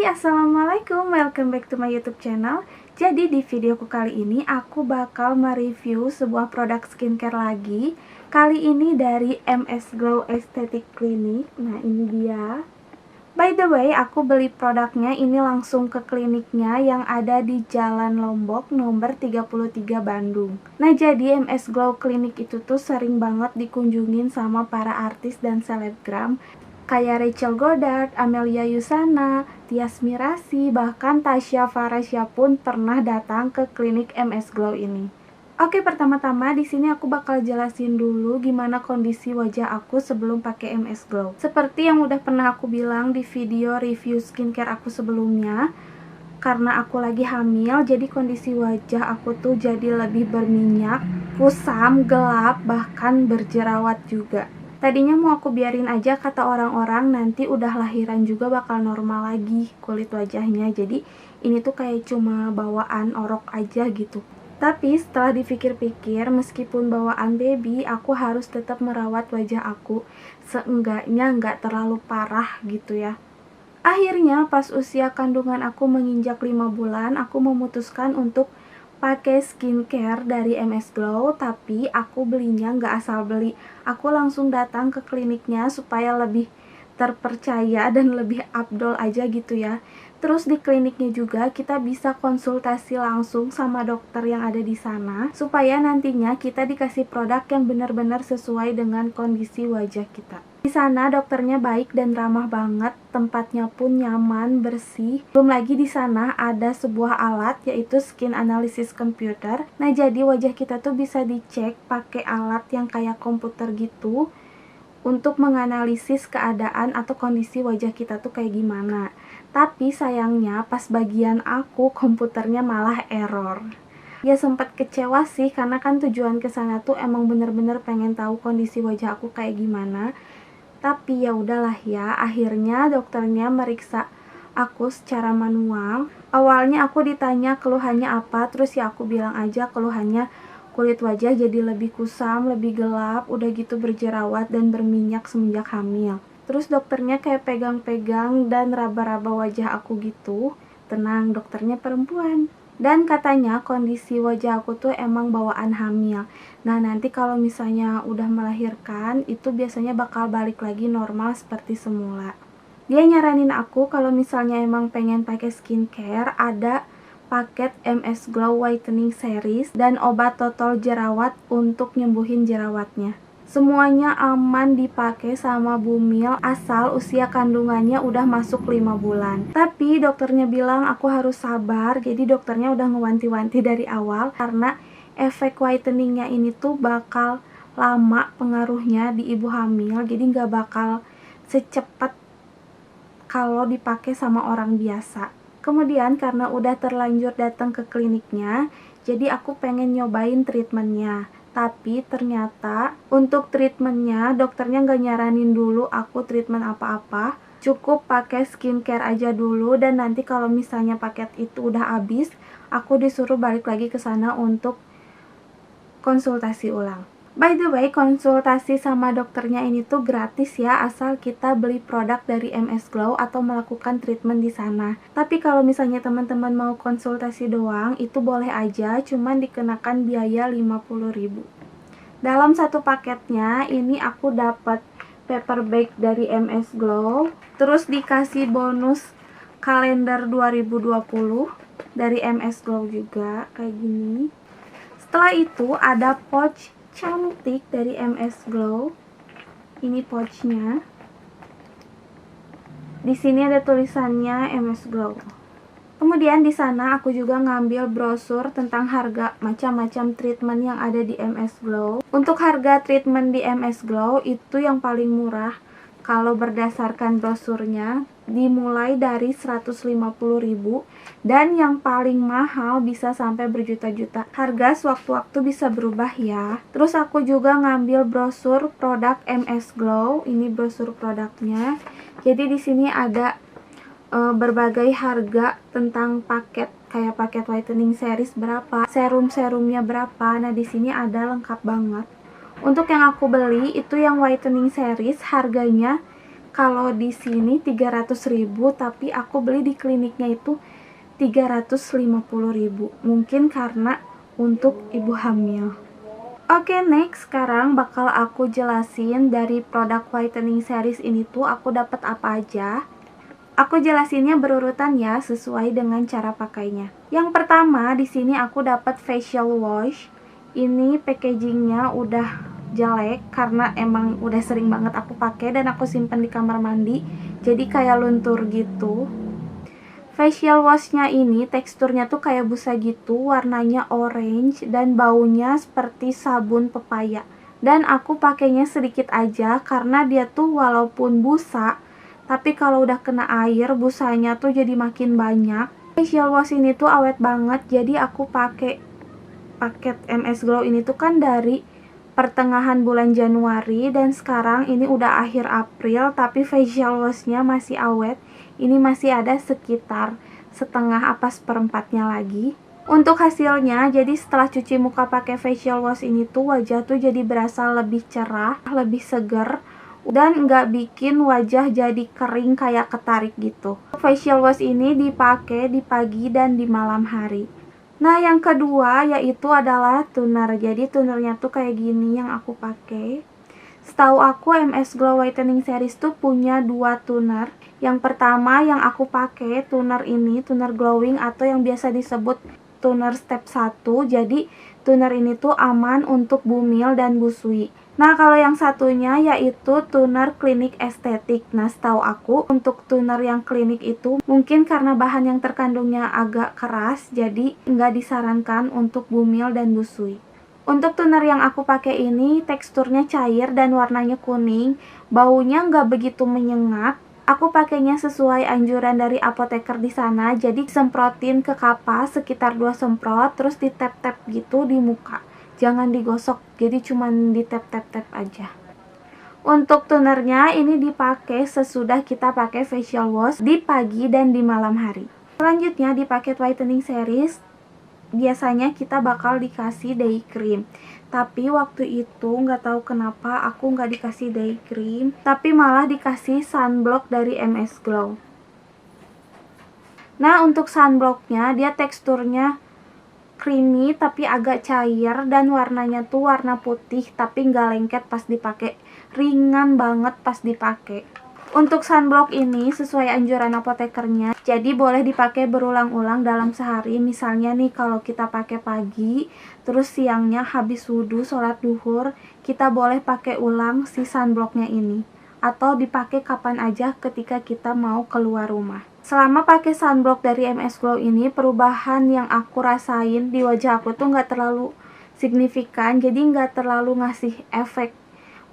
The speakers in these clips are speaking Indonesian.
Hai, assalamualaikum, welcome back to my YouTube channel. Jadi di videoku kali ini aku bakal mereview sebuah produk skincare lagi. Kali ini dari MS Glow Aesthetic Clinic. Nah, ini dia. By the way, aku beli produknya ini langsung ke kliniknya yang ada di Jalan Lombok nomor 33 Bandung. Nah, jadi MS Glow Clinic itu tuh sering banget dikunjungin sama para artis dan selebgram kayak Rachel Goddard, Amelia Yusana, Tias Mirasih, bahkan Tasya Farasya pun pernah datang ke klinik MS Glow ini. Oke, pertama-tama di sini aku bakal jelasin dulu gimana kondisi wajah aku sebelum pakai MS Glow. Seperti yang udah pernah aku bilang di video review skincare aku sebelumnya, karena aku lagi hamil, jadi kondisi wajah aku tuh jadi lebih berminyak, kusam, gelap, bahkan berjerawat juga. Tadinya mau aku biarin aja, kata orang-orang nanti udah lahiran juga bakal normal lagi kulit wajahnya. Jadi ini tuh kayak cuma bawaan orok aja gitu. Tapi setelah dipikir-pikir, meskipun bawaan baby, aku harus tetap merawat wajah aku. Seenggaknya nggak terlalu parah gitu ya. Akhirnya pas usia kandungan aku menginjak 5 bulan, aku memutuskan untuk pakai skincare dari MS Glow, tapi aku belinya nggak asal beli. Aku langsung datang ke kliniknya supaya lebih terpercaya dan lebih afdol aja gitu ya. Terus di kliniknya juga kita bisa konsultasi langsung sama dokter yang ada di sana supaya nantinya kita dikasih produk yang benar-benar sesuai dengan kondisi wajah kita. Di sana dokternya baik dan ramah banget, tempatnya pun nyaman, bersih. Belum lagi di sana ada sebuah alat yaitu skin analysis computer. Nah, jadi wajah kita tuh bisa dicek pakai alat yang kayak komputer gitu untuk menganalisis keadaan atau kondisi wajah kita tuh kayak gimana. Tapi sayangnya pas bagian aku komputernya malah error. Ya sempat kecewa sih, karena kan tujuan ke sana tuh emang bener-bener pengen tahu kondisi wajah aku kayak gimana. Tapi ya udahlah ya, akhirnya dokternya meriksa aku secara manual. Awalnya aku ditanya keluhannya apa, terus ya aku bilang aja keluhannya kulit wajah jadi lebih kusam, lebih gelap, udah gitu berjerawat dan berminyak semenjak hamil. Terus dokternya kayak pegang-pegang dan raba-raba wajah aku gitu. Tenang, dokternya perempuan. Dan katanya kondisi wajah aku tuh emang bawaan hamil. Nah, nanti kalau misalnya udah melahirkan, itu biasanya bakal balik lagi normal seperti semula. Dia nyaranin aku kalau misalnya emang pengen pakai skincare, ada paket MS Glow Whitening Series dan obat total jerawat untuk nyembuhin jerawatnya. Semuanya aman dipakai sama Bumil asal usia kandungannya udah masuk 5 bulan. Tapi dokternya bilang aku harus sabar, jadi dokternya udah ngewanti-wanti dari awal karena efek whiteningnya ini tuh bakal lama pengaruhnya di ibu hamil, jadi nggak bakal secepat kalau dipakai sama orang biasa. Kemudian karena udah terlanjur datang ke kliniknya, jadi aku pengen nyobain treatmentnya. Tapi ternyata untuk treatmentnya dokternya nggak nyaranin dulu aku treatment apa-apa. Cukup pakai skincare aja dulu, dan nanti kalau misalnya paket itu udah habis, aku disuruh balik lagi ke sana untuk konsultasi ulang. By the way, konsultasi sama dokternya ini tuh gratis ya, asal kita beli produk dari MS Glow atau melakukan treatment di sana. Tapi kalau misalnya teman-teman mau konsultasi doang, itu boleh aja, cuman dikenakan biaya 50.000. Dalam satu paketnya ini aku dapat paper bag dari MS Glow, terus dikasih bonus kalender 2020 dari MS Glow juga kayak gini. Setelah itu ada pouch cantik dari MS Glow. Ini pouchnya. Di sini ada tulisannya MS Glow. Kemudian di sana aku juga ngambil brosur tentang harga macam-macam treatment yang ada di MS Glow. Untuk harga treatment di MS Glow itu yang paling murah kalau berdasarkan brosurnya dimulai dari 150.000, dan yang paling mahal bisa sampai berjuta-juta. Harga sewaktu-waktu bisa berubah ya. Terus aku juga ngambil brosur produk MS Glow. Ini brosur produknya. Jadi di sini ada berbagai harga tentang paket, kayak paket whitening series berapa, serum-serumnya berapa. Nah, di sini ada lengkap banget. Untuk yang aku beli itu yang whitening series, harganya Kalau di sini 300.000, tapi aku beli di kliniknya itu 350.000. Mungkin karena untuk ibu hamil. Oke, next sekarang bakal aku jelasin dari produk whitening series ini tuh aku dapat apa aja. Aku jelasinnya berurutan ya, sesuai dengan cara pakainya. Yang pertama, di sini aku dapat facial wash. Ini packagingnya udah jelek karena emang udah sering banget aku pakai dan aku simpen di kamar mandi. Jadi kayak luntur gitu. Facial washnya ini teksturnya tuh kayak busa gitu, warnanya orange dan baunya seperti sabun pepaya. Dan aku pakainya sedikit aja karena dia tuh walaupun busa, tapi kalau udah kena air, busanya tuh jadi makin banyak. Facial wash ini tuh awet banget, jadi aku pakai paket MS Glow ini tuh kan dari pertengahan bulan Januari dan sekarang ini udah akhir April, tapi facial washnya masih awet. Ini masih ada sekitar setengah apa seperempatnya lagi. Untuk hasilnya, jadi setelah cuci muka pakai facial wash ini tuh wajah tuh jadi berasa lebih cerah, lebih seger, dan nggak bikin wajah jadi kering kayak ketarik gitu. Facial wash ini dipakai di pagi dan di malam hari. Nah, yang kedua yaitu adalah toner. Jadi tonernya tuh kayak gini yang aku pakai. Setahu aku MS Glow Whitening Series tuh punya 2 toner. Yang pertama yang aku pakai toner ini, toner glowing atau yang biasa disebut toner step 1. Jadi toner ini tuh aman untuk bumil dan busui. Nah, kalau yang satunya yaitu toner klinik estetik. Nah, setahu aku untuk toner yang klinik itu mungkin karena bahan yang terkandungnya agak keras, jadi nggak disarankan untuk bumil dan busui. Untuk toner yang aku pakai ini teksturnya cair dan warnanya kuning, baunya nggak begitu menyengat. Aku pakainya sesuai anjuran dari apoteker di sana, jadi semprotin ke kapas sekitar 2 semprot, terus di tap-tap gitu di muka. Jangan digosok, jadi cuman di tap-tap-tap aja. Untuk tonernya ini dipakai sesudah kita pakai facial wash di pagi dan di malam hari. Selanjutnya di paket whitening series, biasanya kita bakal dikasih day cream. Tapi waktu itu nggak tahu kenapa aku nggak dikasih day cream, tapi malah dikasih sunblock dari MS Glow. Nah, untuk sunblocknya dia teksturnya creamy tapi agak cair dan warnanya tuh warna putih tapi nggak lengket pas dipakai, ringan banget pas dipakai. Untuk sunblock ini sesuai anjuran apotekernya, jadi boleh dipakai berulang-ulang dalam sehari. Misalnya nih kalau kita pakai pagi, terus siangnya habis wudhu sholat duhur, kita boleh pakai ulang si sunblocknya ini. Atau dipakai kapan aja ketika kita mau keluar rumah. Selama pakai sunblock dari MS Glow ini, perubahan yang aku rasain di wajah aku tuh nggak terlalu signifikan, jadi nggak terlalu ngasih efek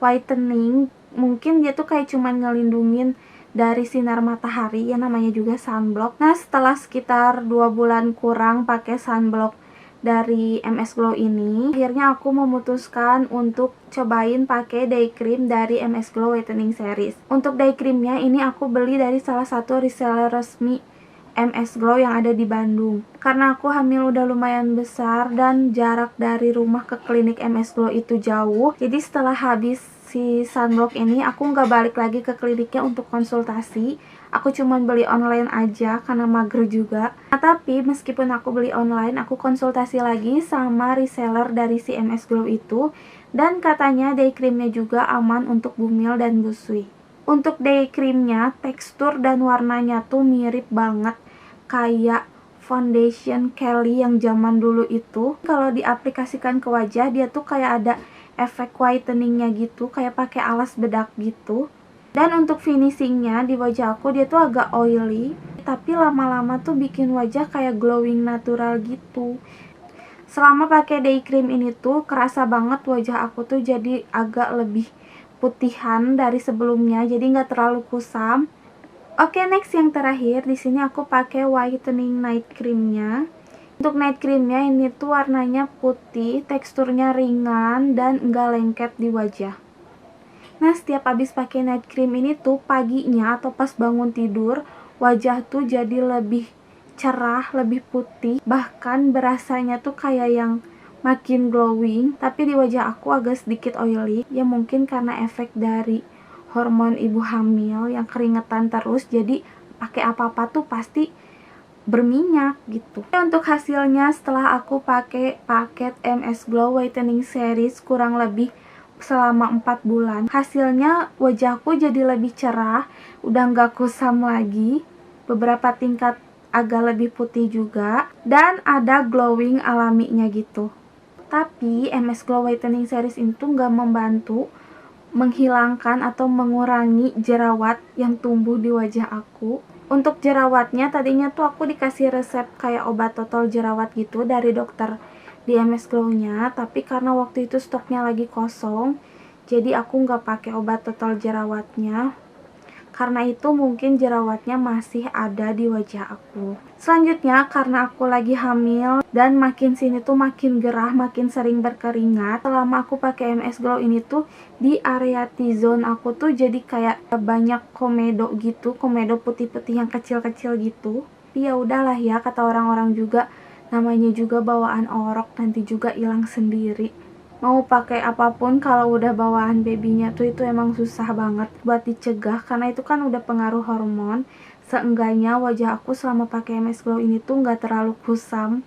whitening. Mungkin dia tuh kayak cuman ngelindungin dari sinar matahari, ya namanya juga sunblock. Nah, setelah sekitar 2 bulan kurang pakai sunblock dari MS Glow ini, akhirnya aku memutuskan untuk cobain pakai day cream dari MS Glow Whitening Series. Untuk day creamnya ini aku beli dari salah satu reseller resmi MS Glow yang ada di Bandung. Karena aku hamil udah lumayan besar dan jarak dari rumah ke klinik MS Glow itu jauh, jadi setelah habis si sunblock ini aku nggak balik lagi ke kliniknya untuk konsultasi. Aku cuman beli online aja karena mager juga. Nah, tapi meskipun aku beli online, aku konsultasi lagi sama reseller dari si MS Glow itu, dan katanya day creamnya juga aman untuk bumil dan busui. Untuk day creamnya tekstur dan warnanya tuh mirip banget kayak foundation Kelly yang zaman dulu itu. Kalau diaplikasikan ke wajah dia tuh kayak ada efek whiteningnya gitu, kayak pakai alas bedak gitu. Dan untuk finishingnya di wajah aku dia tuh agak oily, tapi lama-lama tuh bikin wajah kayak glowing natural gitu. Selama pakai day cream ini tuh kerasa banget wajah aku tuh jadi agak lebih putihan dari sebelumnya, jadi nggak terlalu kusam. Oke, next yang terakhir di sini aku pakai whitening night creamnya. Untuk night creamnya ini tuh warnanya putih, teksturnya ringan dan enggak lengket di wajah. Nah, setiap habis pakai night cream ini tuh paginya atau pas bangun tidur, wajah tuh jadi lebih cerah, lebih putih, bahkan berasanya tuh kayak yang makin glowing. Tapi di wajah aku agak sedikit oily, ya mungkin karena efek dari hormon ibu hamil yang keringetan terus, jadi pakai apa-apa tuh pasti berminyak gitu. Untuk hasilnya setelah aku pakai paket MS Glow Whitening Series kurang lebih selama 4 bulan, hasilnya wajahku jadi lebih cerah, udah nggak kusam lagi, beberapa tingkat agak lebih putih juga, dan ada glowing alaminya gitu. Tapi MS Glow Whitening Series itu nggak membantu menghilangkan atau mengurangi jerawat yang tumbuh di wajah aku. Untuk jerawatnya tadinya tuh aku dikasih resep kayak obat total jerawat gitu dari dokter di MS Glow-nya, tapi karena waktu itu stoknya lagi kosong, jadi aku nggak pakai obat total jerawatnya. Karena itu mungkin jerawatnya masih ada di wajah aku. Selanjutnya karena aku lagi hamil dan makin sini tuh makin gerah, makin sering berkeringat. Selama aku pakai MS Glow ini tuh di area T-zone aku tuh jadi kayak banyak komedo gitu, komedo putih-putih yang kecil-kecil gitu. Tapi ya udahlah ya, kata orang-orang juga, namanya juga bawaan orok, nanti juga hilang sendiri. Mau pakai apapun kalau udah bawaan babynya tuh itu emang susah banget buat dicegah, karena itu kan udah pengaruh hormon. Seenggaknya wajah aku selama pakai MS Glow ini tuh nggak terlalu kusam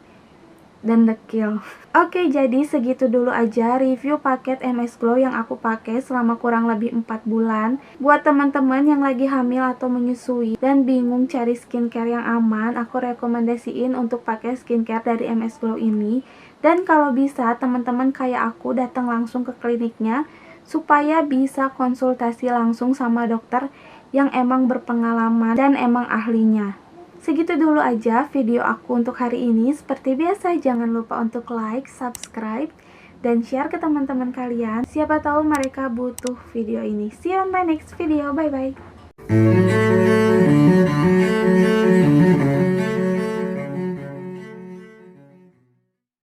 dan dekil. Oke, jadi segitu dulu aja review paket MS Glow yang aku pakai selama kurang lebih 4 bulan. Buat teman-teman yang lagi hamil atau menyusui dan bingung cari skincare yang aman, aku rekomendasiin untuk pakai skincare dari MS Glow ini. Dan kalau bisa teman-teman kayak aku datang langsung ke kliniknya supaya bisa konsultasi langsung sama dokter yang emang berpengalaman dan emang ahlinya. Segitu dulu aja video aku untuk hari ini. Seperti biasa, jangan lupa untuk like, subscribe, dan share ke teman-teman kalian. Siapa tahu mereka butuh video ini. See you on my next video. Bye-bye.